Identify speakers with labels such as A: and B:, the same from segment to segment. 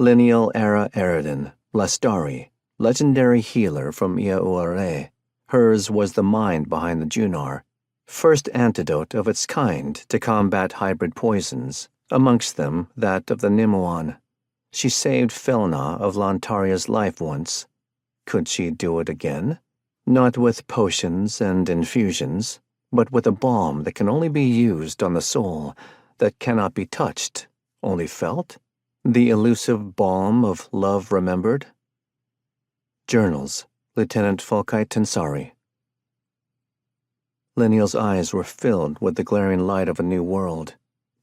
A: Lineal era Eredin, Lastari, legendary healer from Iauare. Hers was the mind behind the Junar, first antidote of its kind to combat hybrid poisons, amongst them that of the Nimmuan. She saved Fel'annár of Lantaria's life once. Could she do it again? Not with potions and infusions, but with a balm that can only be used on the soul, that cannot be touched, only felt? The elusive balm of love remembered? Journals, Lieutenant Fulkite Tensari. Lineal's eyes were filled with the glaring light of a new world,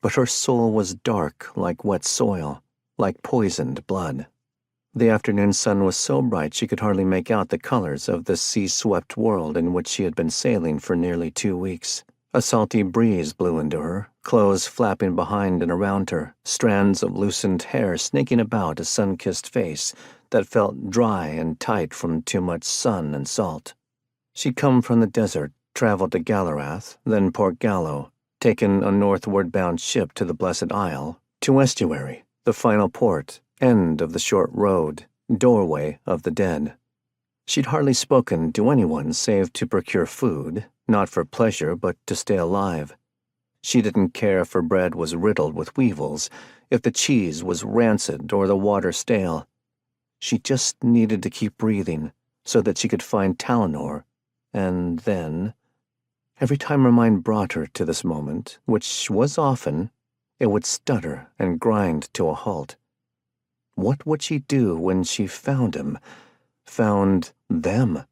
A: but her soul was dark like wet soil, like poisoned blood. The afternoon sun was so bright she could hardly make out the colors of the sea-swept world in which she had been sailing for nearly 2 weeks. A salty breeze blew into her, clothes flapping behind and around her, strands of loosened hair snaking about a sun-kissed face that felt dry and tight from too much sun and salt. She'd come from the desert, traveled to Galarath, then Port Gallo, taken a northward-bound ship to the Blessed Isle, to Estuary, the final port, end of the short road, doorway of the dead. She'd hardly spoken to anyone save to procure food, not for pleasure but to stay alive. She didn't care if her bread was riddled with weevils, if the cheese was rancid or the water stale. She just needed to keep breathing so that she could find Tal'nor, and then, every time her mind brought her to this moment, which was often, it would stutter and grind to a halt. What would she do when she found him? Found them?